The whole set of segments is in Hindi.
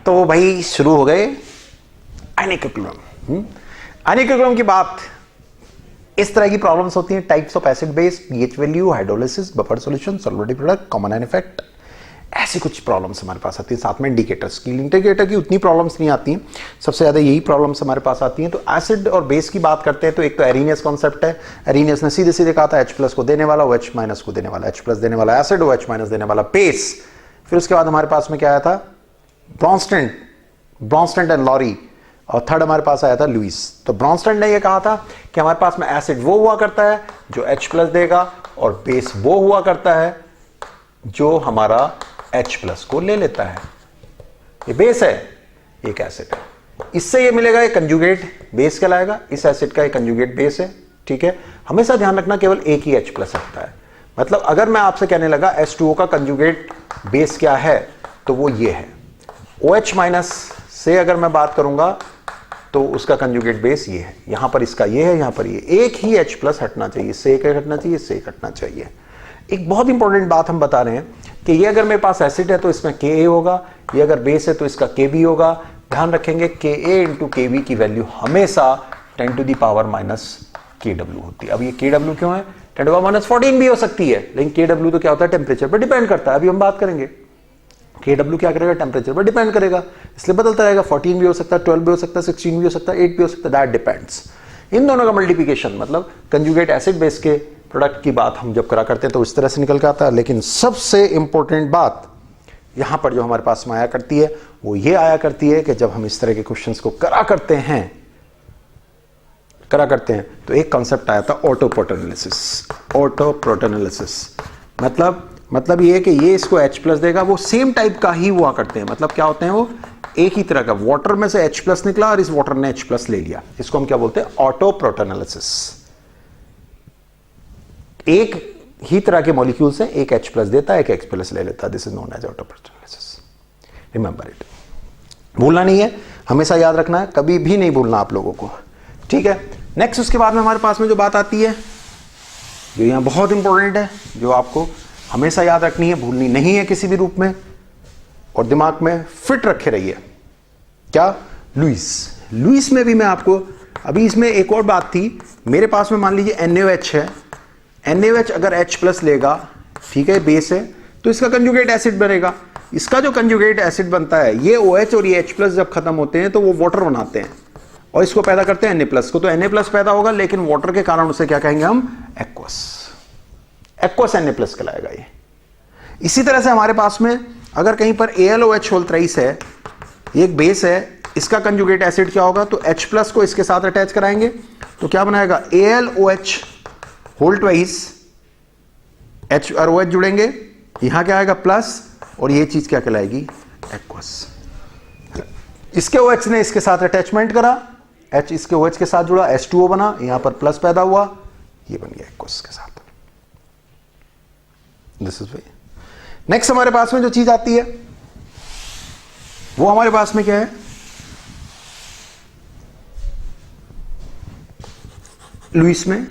तो भाई शुरू हो गए आयनिक इक्विलिब्रियम। आयनिक इक्विलिब्रियम की बात, इस तरह की प्रॉब्लम्स होती हैं, types of acid base, pH value, hydrolysis, buffer solution, solubility product, common ion effect, ऐसी कुछ प्रॉब्लम्स हमारे पास आती हैं। साथ में इंडिकेटर्स की, इंडिकेटर की उतनी प्रॉब्लम्स नहीं आती हैं, सबसे ज्यादा यही प्रॉब्लम्स हमारे पास आती हैं। तो एसिड और बेस की बात करते हैं तो एक तो एरीनियस कॉन्सेप्ट है। एरीनियस ने सीधे सीधे कहा था H+ को देने वाला, OH- को देने वाला, H+ देने वाला एसिड, OH- देने वाला बेस। फिर उसके बाद हमारे पास में क्या आया था, ब्रॉन्स्टेड एंड लॉरी, और थर्ड हमारे पास आया था लुइस। तो ब्रॉन्स्टेड ने यह कहा था कि हमारे पास में एसिड वो हुआ करता है जो H+ देगा, और बेस वो हुआ करता है जो हमारा H+ को ले लेता है। ये बेस है, एक एसिड है, इससे ये मिलेगा, ये कंजुगेट बेस कहलाएगा। इस एसिड का ये कंजुगेट बेस है, ठीक है। हमेशा ध्यान रखना केवल एक ही H+ रखता है। मतलब अगर मैं आपसे कहने लगा H2O का कंजुगेट बेस क्या है, तो वो ये है। OH- से अगर मैं बात करूंगा तो उसका कंजुगेट बेस ये है, यहां पर इसका ये है, यहां पर ये, एक ही H+ हटना चाहिए, इससे एक हटना चाहिए, इससे एक हटना चाहिए। एक बहुत इंपॉर्टेंट बात हम बता रहे हैं कि ये अगर मेरे पास एसिड है तो इसमें Ka होगा, ये अगर बेस है तो इसका Kb होगा। ध्यान रखेंगे Ka इंटू Kb की वैल्यू हमेशा 10 टू दी पावर -Kw होती है। अब ये Kw क्यों है, 10 टू पावर -14 भी हो सकती है, लेकिन Kw तो क्या होता है, टेम्परेचर पर डिपेंड करता है। अभी हम बात करेंगे Kw क्या करेगा, टेम्परेचर पर डिपेंड करेगा, इसलिए बदलता रहेगा। 14 भी हो सकता है, 12 भी हो सकता है, 16 भी हो सकता है, 8 भी हो सकता है, दैट डिपेंड्स। इन दोनों का मल्टीप्लिकेशन, मतलब कंजुगेट एसिड बेस के प्रोडक्ट की बात हम जब करा करते हैं तो इस तरह से निकल के आता है। लेकिन सबसे इंपॉर्टेंट बात यहां पर जो हमारे पास में आया करती है वो ये आया करती है कि जब हम इस तरह के क्वेश्चंस को करा करते हैं तो एक कॉन्सेप्ट आया था ऑटोप्रोटोनालिसिस। मतलब ये कि ये इसको H+ देगा, वो सेम टाइप का ही हुआ करते हैं। मतलब क्या होते हैं, वो एक ही तरह का, वाटर में से H+ निकला और इस वाटर ने H+ ले लिया, इसको हम क्या बोलते हैं, ऑटोप्रोटोनालिसिस। एक ही तरह के मॉलिक्यूल से एक H+ देता है, एक H+ ले लेता है, this is known as autoprotolysis. Remember it, भूलना नहीं है, हमेशा याद रखना है, कभी भी नहीं भूलना आप लोगों को, ठीक है। नेक्स्ट उसके बाद में हमारे पास में जो बात आती है, जो यहां बहुत इंपॉर्टेंट है, जो आपको हमेशा याद रखनी है, भूलनी नहीं है किसी भी रूप में, और दिमाग में फिट रखे रहिए। क्या, लुइस में भी मैं आपको, अभी इसमें एक और बात थी, मेरे पास में मान लीजिए NaOH है, NaOH अगर H+ लेगा, ठीक है, बेस है, तो इसका कंजुगेट एसिड बनेगा। इसका जो कंजुगेट एसिड बनता है, ये OH और ये H+ जब खत्म होते हैं तो वो वाटर बनाते हैं और इसको पैदा करते हैं Na+ को। तो Na+ पैदा होगा, लेकिन वाटर के कारण उसे क्या कहेंगे हम, एक्वस Na+ कहलाएगा ये। इसी तरह से हमारे पास में अगर कहीं पर AlOH है, ये एक बेस है, इसका कंजुगेट एसिड क्या होगा, तो H+ को इसके साथ अटैच कराएंगे तो क्या बनाएगा, AlOH H और OH जुड़ेंगे, यहां क्या आएगा प्लस, और ये चीज क्या कहलाएगी, एक्वस। इसके OH ने इसके साथ अटैचमेंट करा, H इसके OH के साथ जुड़ा, H2O बना, यहां पर प्लस पैदा हुआ, ये बन गया एक्वस के साथ। This is way. नेक्स्ट हमारे पास में जो चीज आती है वो हमारे पास में क्या है, लुइस में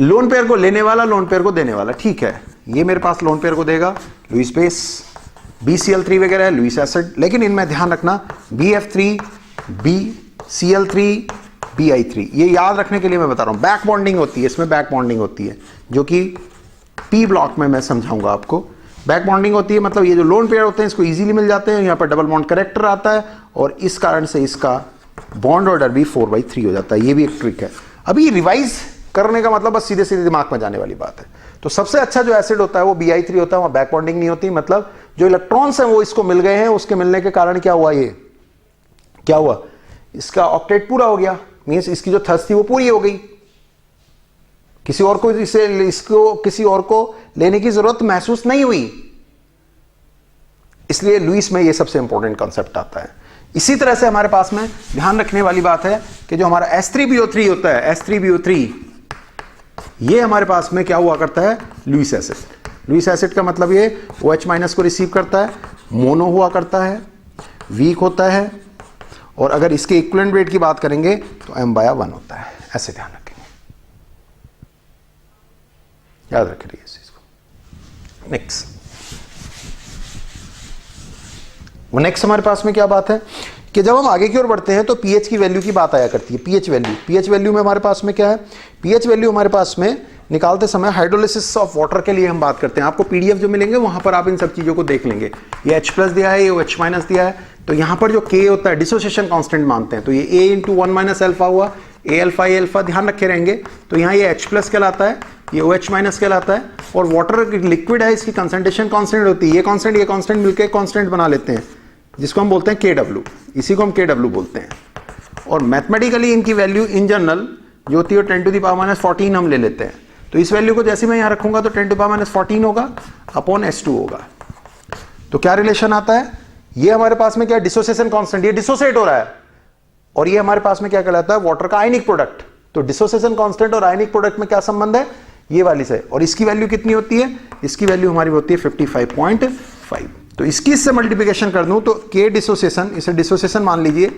लोन पेयर को लेने वाला, लोन पेयर को देने वाला, ठीक है। ये मेरे पास लोन पेयर को देगा लुइस बेस, BCl3 वगैरह है, लुइस एसिड। लेकिन इनमें ध्यान रखना, BF3, BCl3, Bi3, ये याद रखने के लिए मैं बता रहा हूं। बैक बॉन्डिंग होती है, इसमें बैक बॉन्डिंग होती है, जो कि P ब्लॉक में मैं समझाऊंगा आपको। बैक बॉन्डिंग होती है, मतलब ये जो लोन पेयर होते हैं इसको इजीली मिल जाते हैं, यहां पर डबल बॉन्ड करेक्टर आता है और इस कारण से इसका बॉन्ड ऑर्डर भी 4/3 हो जाता है। ये भी एक ट्रिक है। अभी रिवाइज करने का मतलब बस सीधे सीधे दिमाग में जाने वाली बात है। तो सबसे अच्छा जो एसिड होता है वो Bi3 होता है, वहां बैक बॉन्डिंग नहीं होती, मतलब जो इलेक्ट्रॉन्स हैं वो इसको मिल गए हैं, उसके मिलने के कारण क्या हुआ, ये क्या हुआ, इसका ऑक्टेट पूरा हो गया, मींस इसकी जो थर्स्ट थी वो पूरी हो गई, किसी और को इसको किसी और को लेने की जरूरत महसूस नहीं हुई। इसलिए लुइस में ये सबसे इंपॉर्टेंट कॉन्सेप्ट आता है। इसी तरह से हमारे पास में ध्यान रखने वाली बात है कि जो हमारा H3BO3 होता है, H3BO3, ये हमारे पास में क्या हुआ करता है, लुइस एसिड। लुइस एसिड का मतलब ये OH- को रिसीव करता है, मोनो हुआ करता है, वीक होता है, और अगर इसके इक्विवेलेंट वेट की बात करेंगे तो M/1 होता है। ऐसे ध्यान रखेंगे, याद रखिए इस चीज को। नेक्स्ट वो नेक्स्ट हमारे पास में क्या बात है कि जब हम आगे की ओर बढ़ते हैं तो पीएच की वैल्यू की बात आया करती है। पीएच वैल्यू में हमारे पास में क्या है, पीएच वैल्यू हमारे पास में निकालते समय हाइड्रोलिसिस ऑफ वाटर के लिए हम बात करते हैं। आपको पीडीएफ जो मिलेंगे वहां पर आप इन सब चीजों को देख लेंगे। ये H+ दिया है, ये OH- दिया है, तो यहां पर जो K होता है डिसोसिएशन कांस्टेंट मानते हैं, तो ये A × 1 - अल्फा हुआ, A अल्फा A अल्फा ध्यान रखे रहेंगे। तो यहाँ ये H+ कहलाता है, ये OH- कहलाता है, और वाटर लिक्विड है, इसकी कंसंट्रेशन कांस्टेंट होती है। ये कांस्टेंट मिलकर कांस्टेंट बना लेते हैं जिसको हम बोलते हैं KW, इसी को हम KW बोलते हैं। और मैथमेटिकली इनकी वैल्यू इन जनरल जो होती है 10⁻14 हम ले लेते हैं। तो इस वैल्यू को जैसे मैं यहां रखूंगा तो 10⁻14 होगा अपॉन S2 होगा। तो क्या रिलेशन आता है, ये हमारे पास में क्या डिसोसिएशन कांस्टेंट, ये डिसोसिएट हो रहा है, और ये हमारे पास में क्या कहलाता है वाटर का आयनिक प्रोडक्ट। तो डिसोसिएशन कांस्टेंट और आयनिक प्रोडक्ट में क्या संबंध है, ये वाली से। और इसकी वैल्यू कितनी होती है, इसकी वैल्यू हमारी होती है 55.5। तो इसकी इससे मल्टीप्लिकेशन कर दूं तो K डिसोसिएशन, इसे डिसोसिएशन मान लीजिए,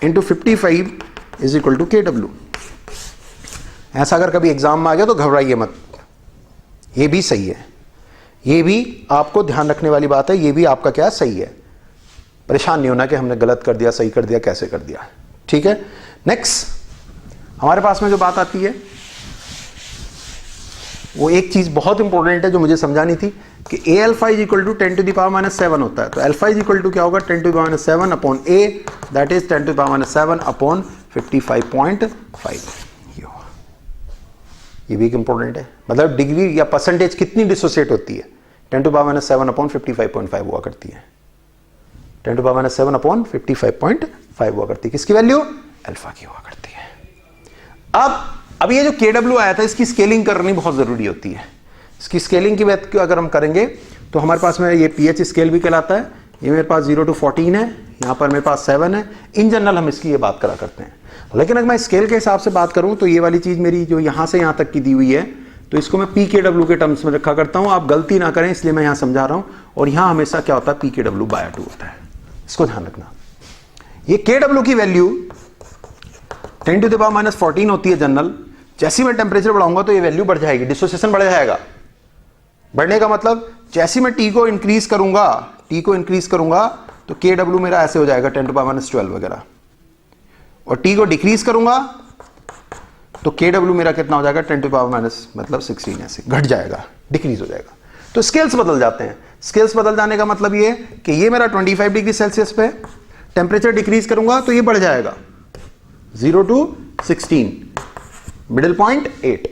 into 55 is equal to KW। ऐसा अगर कभी एग्जाम में आ गया तो घबराइए मत, ये भी सही है, ये भी आपको ध्यान रखने वाली बात है, ये भी आपका क्या सही है। परेशान नहीं होना कि हमने गलत कर दिया, सही कर दिया, कैसे कर दिया, ठीक है। नेक्स्ट हमारे पास में जो बात आती है वो एक चीज बहुत इंपॉर्टेंट है जो मुझे समझानी थी कि A alpha is equal to 10⁻⁷ होता है। तो अल्फा इज इक्वल टू क्या होगा 10⁻⁷ upon A, that is 10⁻⁷ upon 55.5। ये भी एक इंपॉर्टेंट है, मतलब डिग्री या परसेंटेज कितनी डिसोसिएट होती है, 10⁻⁷ अपॉन 55.5 हुआ करती है। 10⁻⁷ अपॉन 55.5 हुआ करती है, किसकी वैल्यू, अल्फा की हुआ करती है। अब ये जो KW आया था इसकी स्केलिंग करनी बहुत जरूरी होती है। इसकी स्केलिंग की बात अगर हम करेंगे तो हमारे पास में ये पीएच स्केल भी कहलाता है। ये मेरे पास 0 to 14 है, यहाँ पर मेरे पास 7 है। इन जनरल हम इसकी ये बात करा करते हैं, लेकिन अगर मैं स्केल के हिसाब से बात करूं तो ये वाली चीज मेरी जो यहाँ से यहाँ तक की दी हुई है तो इसको मैं PKW के टर्म्स में रखा करता हूँ। आप गलती ना करें इसलिए मैं यहाँ समझा रहा हूँ। और यहाँ हमेशा क्या होता है PKW/2 होता है, इसको ध्यान रखना। ये KW की वैल्यू 10⁻⁻14 होती है जनरल। जैसे मैं टेम्परेचर बढ़ाऊंगा तो ये वैल्यू बढ़ जाएगी, डिसोसिएशन बढ़ जाएगा। बढ़ने का मतलब जैसे मैं T को इंक्रीज करूंगा तो KW मेरा ऐसे हो जाएगा 10⁻12 वगैरह, और T को डिक्रीज करूंगा तो KW मेरा कितना हो जाएगा 10⁻16 ऐसे घट जाएगा, डिक्रीज हो जाएगा। तो स्केल्स बदल जाते हैं। स्केल्स बदल जाने का मतलब ये कि ये मेरा 25 डिग्री सेल्सियस पे टेम्परेचर डिक्रीज करूंगा तो ये बढ़ जाएगा 0 to 16, middle point 8,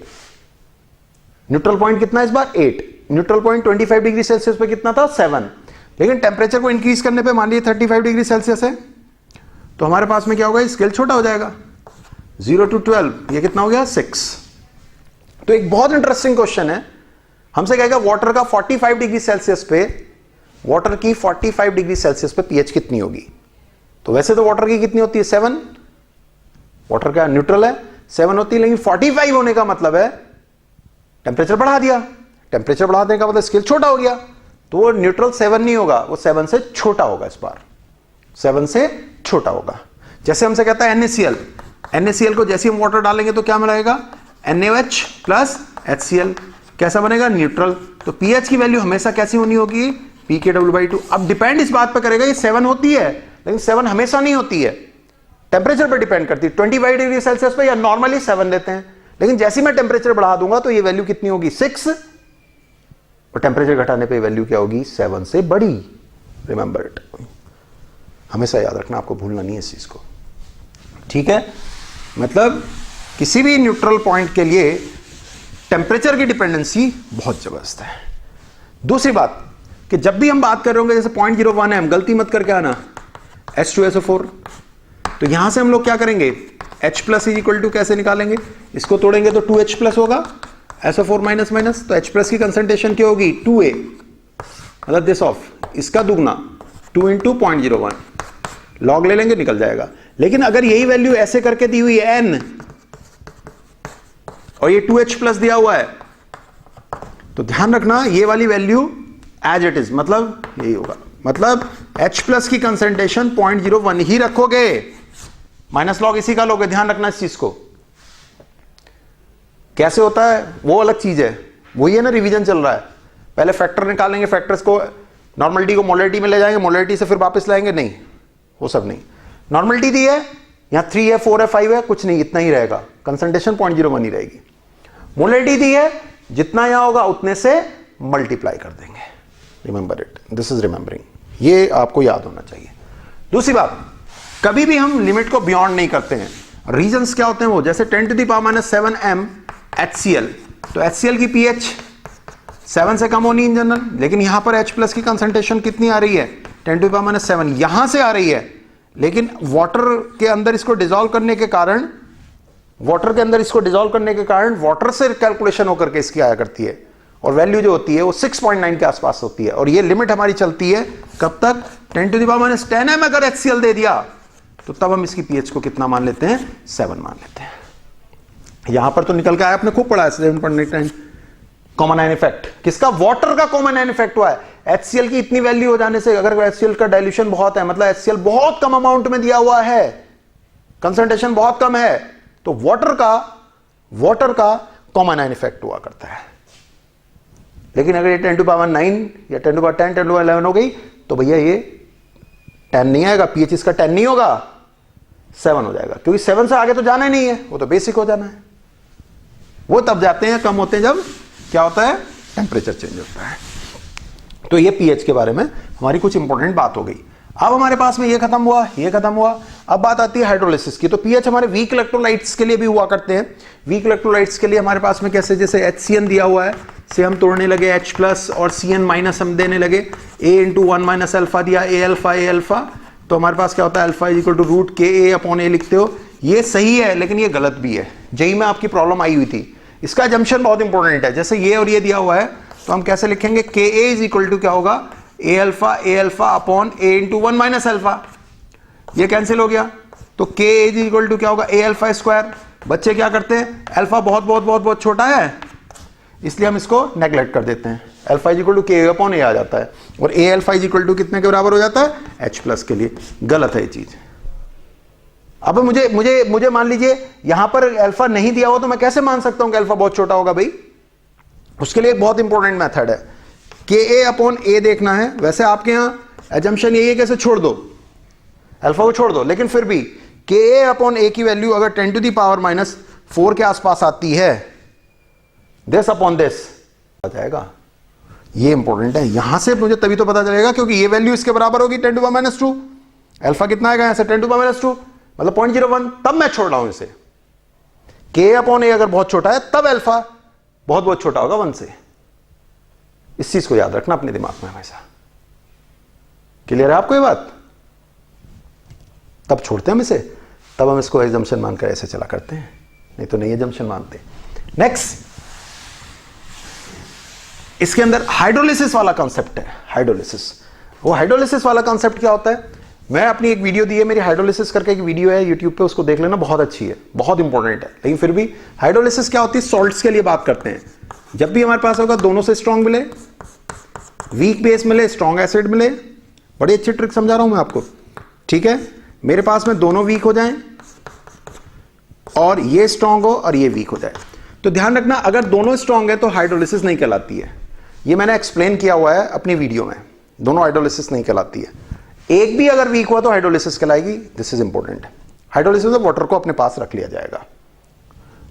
neutral point कितना है इस बार 8, न्यूट्रल पॉइंट 25 डिग्री सेल्सियस पे कितना था 7, लेकिन टेम्परेचर को इंक्रीज करने पे मान लीजिए 35 डिग्री सेल्सियस है तो हमारे पास में क्या होगा, स्केल छोटा हो जाएगा 0 to 12, ये कितना हो गया 6। तो एक बहुत इंटरेस्टिंग क्वेश्चन है, हमसे कहेगा वाटर का 45 डिग्री सेल्सियस पे, वाटर की 45 डिग्री सेल्सियस पे पीएच कितनी होगी। तो वैसे तो वाटर की कितनी होती है 7, वाटर का न्यूट्रल है 7 होती है, लेकिन 45 होने का मतलब है टेम्परेचर बढ़ा दिया। टेम्परेचर बढ़ा देने का मतलब स्केल छोटा हो गया, तो वो न्यूट्रल 7 नहीं होगा, वो 7 से छोटा होगा। इस बार 7 से छोटा होगा। जैसे हमसे कहता है NaCl, NaCl को जैसे हम वाटर डालेंगे तो क्या मिलेगा NaOH प्लस HCl, कैसा बनेगा न्यूट्रल। तो पीएच की वैल्यू हमेशा कैसी होनी होगी PKW/2। अब डिपेंड इस बात पर करेगा ये 7 होती है, लेकिन 7 हमेशा नहीं होती है, टेम्परेचर पर डिपेंड करती है। 25 डिग्री सेल्सियस पे या नॉर्मली 7 लेते हैं, लेकिन जैसे ही मैं टेम्परेचर बढ़ा दूंगा तो ये वैल्यू कितनी होगी 6, और टेम्परेचर घटाने पे वैल्यू क्या होगी 7 से बड़ी। रिमेंबर इट, हमेशा याद रखना, आपको भूलना नहीं है इस चीज को, ठीक है। मतलब किसी भी न्यूट्रल पॉइंट के लिए टेम्परेचर की डिपेंडेंसी बहुत जबरदस्त है। दूसरी बात कि जब भी हम बात कर रहे होंगे, जैसे 0.01 है, हम गलती मत करके आना H2SO4, तो यहां से हम लोग क्या करेंगे H+ इज इक्वल टू कैसे निकालेंगे, इसको तोड़ेंगे तो 2H+ होगा, SO4 माइनस माइनस, तो H+ की कंसंट्रेशन क्या होगी 2A, मतलब दिस ऑफ इसका दुगना 2 × 0.01, लॉग ले लेंगे निकल जाएगा। लेकिन अगर यही वैल्यू ऐसे करके दी हुई है N और ये 2H+ दिया हुआ है, तो ध्यान रखना ये वाली वैल्यू एज इट इज, मतलब यही होगा, मतलब H+ की कंसंट्रेशन 0.01 ही रखोगे, माइनस लॉग इसी का लोगे। ध्यान रखना इस चीज को, कैसे होता है वो अलग चीज है, वही है ना रिवीजन चल रहा है। पहले फैक्टर निकालेंगे, फैक्टर्स को नॉर्मलिटी को मोलरिटी में ले जाएंगे, मोलरिटी से फिर वापस लाएंगे, नहीं, वो सब नहीं। नॉर्मलिटी दी है, यहां 3 है, 4 है, 5 है, कुछ नहीं, इतना ही रहेगा, कंसंट्रेशन 0.01 ही रहेगी। मोलरिटी दी है, जितना यहां होगा उतने से मल्टीप्लाई कर देंगे। Remember it, this is remembering, ये आपको याद होना चाहिए। दूसरी बात, कभी भी हम लिमिट को बियॉन्ड नहीं करते हैं। रीजंस क्या होते हैं वो, जैसे 10⁻⁷ m HCl, तो HCl की pH 7 से कम होनी इन जनरल, लेकिन यहां पर H+ की कंसंट्रेशन कितनी आ रही है, 10⁻⁷, यहां से आ रही है, लेकिन वाटर के अंदर इसको डिसॉल्व करने के कारण, वाटर से कैलकुलेशन होकर के इसकी आया करती है, और वैल्यू जो होती है वो 6.9 के आसपास होती है। और ये लिमिट हमारी चलती है कब तक, 10⁻10 m अगर HCl दे दिया तो तब हम इसकी pH को कितना मान लेते हैं, 7 मान लेते हैं। यहां पर तो निकल के आया, आपने खूब पढ़ा है 7.9 कॉमन आयन इफेक्ट। किसका, वाटर का कॉमन आयन इफेक्ट हुआ है। HCl की इतनी वैल्यू हो जाने से, अगर HCl का डाइल्यूशन बहुत है, मतलब HCl बहुत कम अमाउंट में दिया हुआ है, कंसंट्रेशन बहुत कम है, तो वाटर का कॉमन आयन इफेक्ट हुआ करता है। लेकिन अगर ये 10⁻9 या 10⁻10 10⁻11 हो गई तो भैया ये 10 नहीं आएगा, pH इसका 10 नहीं होगा, 7 हो जाएगा, क्योंकि 7 से आगे तो जाना ही नहीं है, वो तो बेसिक हो जाना है। वो तब जाते हैं, कम होते हैं जब क्या होता है, टेम्परेचर चेंज होता है। तो ये pH के बारे में हमारी कुछ इंपॉर्टेंट बात हो गई। अब हमारे पास में ये खत्म हुआ, अब बात आती है हाइड्रोलिसिस की। तो pH हमारे वीक इलेक्ट्रोलाइट्स के लिए भी हुआ करते हैं। वीक इलेक्ट्रोलाइट्स के लिए हमारे पास में कैसे, जैसे HCN दिया हुआ है, से हम तोड़ने लगे H+ और CN- हम देने लगे, A × 1 - अल्फा दिया, A अल्फा, तो हमारे पास क्या होता है, अल्फा = √KA/A लिखते हो। ये सही है, लेकिन ये गलत भी है। जेई में आपकी प्रॉब्लम आई हुई थी, इसका जंक्शन बहुत इंपॉर्टेंट है। जैसे ये और ये दिया हुआ है, तो हम कैसे लिखेंगे, KA क्या होगा, A अल्फा A × 1 - अल्फा, ये कैंसिल हो गया। तो KA क्या होगा, A अल्फा²। बच्चे क्या करते हैं, अल्फा बहुत छोटा है, इसलिए हम इसको नेग्लेक्ट कर देते हैं, अल्फा KA/A आ जाता है, और A अल्फा कितने के बराबर हो जाता है, H+ के लिए। गलत है ये चीज। अब मुझे मान लीजिए यहां पर अल्फा नहीं दिया हो, तो मैं कैसे मान सकता हूं कि अल्फा बहुत छोटा होगा भाई। उसके लिए एक बहुत इंपॉर्टेंट मेथड है, KA/A देखना है। वैसे आपके यहां एजम्पशन यही है, कैसे छोड़ दो, अल्फा को छोड़ दो, लेकिन फिर भी KA/A की वैल्यू अगर 10⁻⁴ के आसपास आती है, दिस अपॉन दिस आ जाएगा। ये इंपॉर्टेंट है, यहां से मुझे तभी तो पता चलेगा, क्योंकि ये वैल्यू इसके बराबर होगी 10⁻²। अल्फा कितना आएगा यहां से, 10⁻², मतलब 0.01, तब मैं छोड़ रहा हूं इसे। KA/A अगर बहुत छोटा है, तब अल्फा बहुत छोटा होगा 1 से। इस चीज को याद रखना अपने दिमाग में हमेशा। क्लियर है आपको ये बात? तब छोड़ते हैं हम इसे, तब हम इसको एजम्पशन मानकर ऐसे चला करते हैं, नहीं तो नहीं एजम्पशन मानते। नेक्स्ट, इसके अंदर हाइड्रोलिसिस वाला कॉन्सेप्ट है। हाइड्रोलिसिस वाला कॉन्सेप्ट क्या होता है, मैं अपनी एक वीडियो दी है, मेरी हाइड्रोलिसिस करके एक वीडियो है यूट्यूब पे, उसको देख लेना, बहुत अच्छी है, बहुत इंपॉर्टेंट है। लेकिन फिर भी हाइड्रोलिसिस क्या होती है, सॉल्ट्स के लिए बात करते हैं। जब भी हमारे पास होगा, दोनों से स्ट्रॉन्ग मिले, वीक बेस मिले, स्ट्रॉन्ग एसिड मिले, बड़ी अच्छी ट्रिक समझा रहा हूं मैं आपको, ठीक है। मेरे पास में दोनों वीक हो जाएं और ये स्ट्रॉन्ग हो और ये वीक हो जाए, तो ध्यान रखना, अगर दोनों स्ट्रॉन्ग है तो हाइड्रोलिसिस नहीं कहलाती है। ये मैंने एक्सप्लेन किया हुआ है अपनी वीडियो में, दोनों हाइड्रोलिसिस नहीं कहलाती है। एक भी अगर वीक हुआ तो हाइड्रोलिसिस कहलाएगी। This is important. हाइड्रोलिसिस में वाटर को अपने पास रख लिया जाएगा।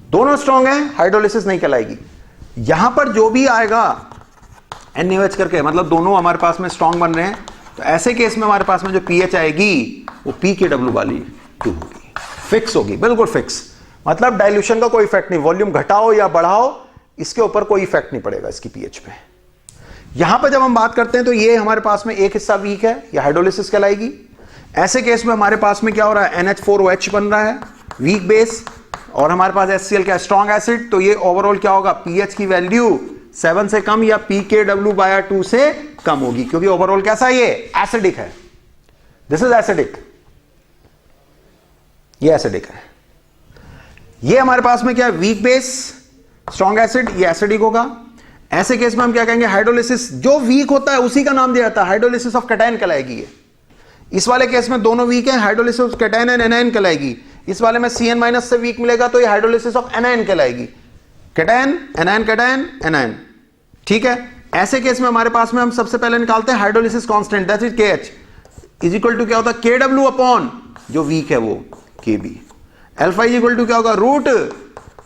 दोनों स्ट्रॉन्ग है, हाइड्रोलिसिस नहीं कहलाएगी। यहां पर जो भी आएगा NaOH करके, मतलब दोनों हमारे पास में स्ट्रॉन्ग बन रहे हैं, तो ऐसे केस में हमारे पास में जो pH आएगी वो pKw वाली 2 होगी, फिक्स होगी, बिल्कुल फिक्स। मतलब डाइल्यूशन का कोई इफेक्ट नहीं, वॉल्यूम घटाओ या बढ़ाओ, इसके ऊपर कोई इफेक्ट नहीं पड़ेगा इसकी pH पे। यहां पर जब हम बात करते हैं तो ये हमारे पास में एक हिस्सा वीक है, या हाइड्रोलिसिस कहलाएगी। ऐसे केस में हमारे पास में क्या हो रहा है, NH4OH बन रहा है, वीक बेस, और हमारे पास HCl क्या, स्ट्रॉन्ग एसिड। तो ये ओवरऑल क्या होगा, pH की वैल्यू 7 से कम या pKw/2 से कम होगी, क्योंकि ओवरऑल कैसा है, ये एसिडिक है। दिस इज एसिडिक, ये एसिडिक है। ये हमारे पास में क्या है, वीक बेस, स्ट्रॉन्ग एसिड, ये एसिडिक होगा। ऐसे केस में हम क्या कहेंगे, हाइड्रोलिसिस, जो वीक होता है उसी का नाम दिया जाता है, हाइड्रोलिसिस ऑफ कैटायन कहलाएगी ये। इस वाले केस में दोनों वीक हैं, hydrolysis of cation and anion कहलाएगी। इस वाले में CN- से वीक मिलेगा तो ये हाइड्रोलिसिस ऑफ एनायन कहलाएगी। कैटायन एनायन, कैटायन एनायन, ठीक है। ऐसे केस में हमारे पास में हम सबसे पहले निकालते हैं hydrolysis constant, that is KH is equal to क्या होता है KW अपॉन जो वीक है वो KB। Alpha is equal to क्या होगा root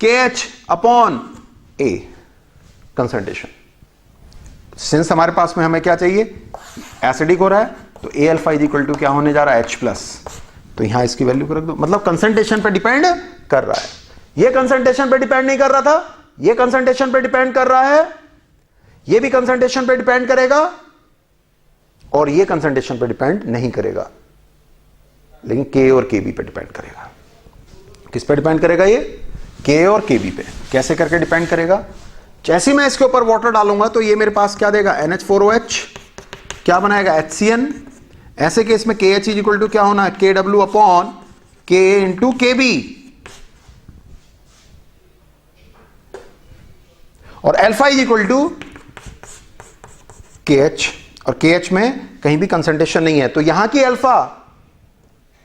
KH upon A concentration. Since हमारे पास में हमें क्या चाहिए, एसिडिक हो रहा है, तो A alpha is equal to क्या होने जा रहा है H प्लस। तो यहां इसकी वैल्यू को रख दो, मतलब कंसंट्रेशन पे डिपेंड कर रहा है। ये कंसंट्रेशन पे डिपेंड नहीं कर रहा था, ये कंसंट्रेशन पे डिपेंड कर रहा है, ये भी कंसंट्रेशन पे डिपेंड करेगा और ये कंसंट्रेशन पे डिपेंड नहीं करेगा, लेकिन K और KB पे डिपेंड करेगा। किस पे डिपेंड करेगा ये, K और KB पे। कैसे करके डिपेंड करेगा, जैसे मैं इसके ऊपर वाटर डालूंगा तो ये मेरे पास क्या देगा NH4OH, क्या बनाएगा HCN। ऐसे केस में KH इज इक्वल टू क्या होना है KW upon K into KB, और alpha is equal to KH, और KH में कहीं भी कंसंट्रेशन नहीं है, तो यहां की अल्फा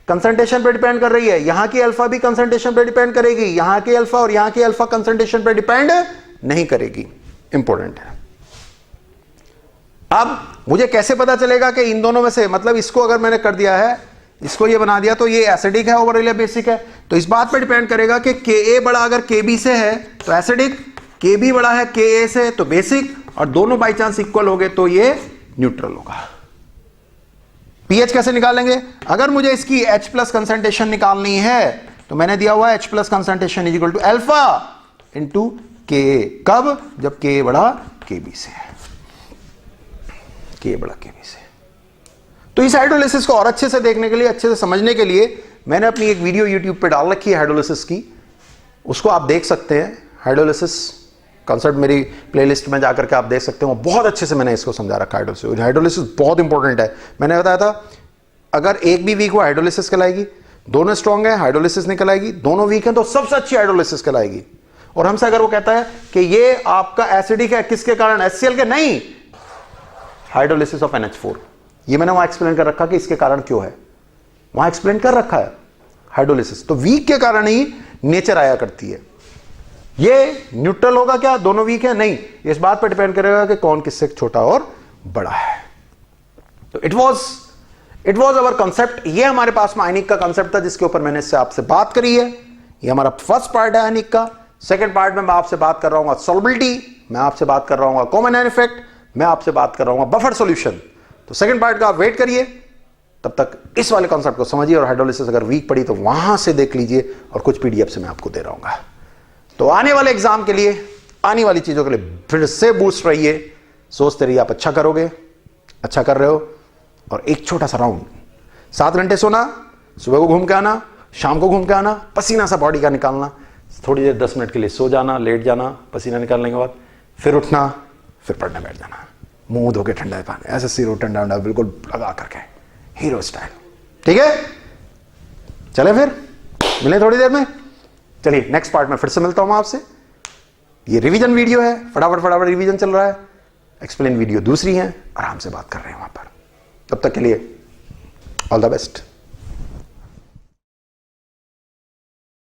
कंसंट्रेशन पे डिपेंड कर रही है, यहां की अल्फा भी कंसंट्रेशन पे डिपेंड करेगी, यहां की अल्फा और यहां की अल्फा कंसंट्रेशन पे डिपेंड नहीं करेगी। इंपॉर्टेंट है। अब मुझे कैसे पता चलेगा कि इन दोनों में से, मतलब इसको अगर मैंने कर दिया है, इसको ये बना दिया तो ये एसिडिक है ओवरऑल या बेसिक है, तो इस बात पे डिपेंड करेगा कि Ka बड़ा अगर KB से है तो एसिडिक, KB बड़ा है Ka से तो बेसिक, और दोनों बाई चांस इक्वल हो गए तो ये न्यूट्रल होगा। पीएच कैसे निकालेंगे, अगर मुझे इसकी H प्लस कंसंट्रेशन निकालनी है तो मैंने दिया हुआ है H plus concentration is equal to alpha into Ka। कब, जब Ka बड़ा KB से है, Ka बड़ा KB से। तो इस हाइड्रोलिसिस को और अच्छे से देखने के लिए, अच्छे से समझने के लिए मैंने अपनी एक वीडियो यूट्यूब पे डाल रखी है हाइड्रोलिसिस की, उसको आप देख सकते हैं। हाइड्रोलिसिस कॉन्सेप्ट मेरी प्लेलिस्ट में जाकर के आप देख सकते हो, बहुत अच्छे से मैंने इसको समझा रखा है। हाइड्रोलिसिस बहुत इंपॉर्टेंट है। मैंने बताया था अगर एक भी वीक हो हाइड्रोलिसिस कहलाएगी, दोनों स्ट्रॉन्ग है हाइड्रोलिसिस निकल आएगी, दोनों वीक हैं तो सबसे अच्छी हाइड्रोलिसिस कहलाएगी। और हमसे अगर वो कहता है कि ये आपका एसिडिक है, किसके कारण, HCl के, नहीं, हाइड्रोलिसिस ऑफ NH4, ये मैंने वहां एक्सप्लेन कर रखा कि इसके कारण क्यों है, वहां एक्सप्लेन कर रखा है। हाइड्रोलिसिस तो वीक के कारण ही नेचर आया करती है। ये न्यूट्रल होगा क्या, दोनों वीक है, नहीं, इस बात पर डिपेंड करेगा कि कौन किससे छोटा और बड़ा है। तो इट वॉज अवर कॉन्सेप्ट। ये हमारे पास में आयनिक का कॉन्सेप्ट था जिसके ऊपर मैंने इससे आपसे बात करी है। ये हमारा फर्स्ट पार्ट है आयनिक का। सेकंड पार्ट में मैं आपसे बात कर रहा हूं सॉल्युबिलिटी, मैं आपसे बात कर रहा हूं कॉमन एन इफेक्ट, मैं आपसे बात कर रहा हूं बफर सॉल्यूशन। तो सेकंड पार्ट का आप वेट करिए, तब तक इस वाले कॉन्सेप्ट को समझिए, और हाइड्रोलिसिस अगर वीक पड़ी तो वहां से देख लीजिए, और कुछ पीडीएफ से मैं आपको दे रहा हूं। तो आने वाले एग्जाम के लिए, आने वाली चीजों के लिए फिर से बूस्ट रहिए, सोचते रहिए आप अच्छा करोगे, अच्छा कर रहे हो। और एक छोटा सा राउंड, 7 घंटे सोना, सुबह को घूम के आना, शाम को घूम के आना, पसीना सा बॉडी का निकालना, थोड़ी देर 10 मिनट के लिए सो जाना, लेट जाना, पसीना निकालने के बाद फिर उठना, फिर पढ़ने बैठ जाना, मुंह धो के ठंडा पानी, ऐसे सिर ठंडा ठंडा बिल्कुल लगा करके, हीरो स्टाइल। ठीक है, चले फिर मिले थोड़ी देर में। चलिए नेक्स्ट पार्ट में फिर से मिलता हूं मैं आपसे। ये रिवीजन वीडियो है, फटाफट रिवीजन चल रहा है, एक्सप्लेन वीडियो दूसरी है, आराम से बात कर रहे हैं वहां पर। तब तक के लिए ऑल द बेस्ट।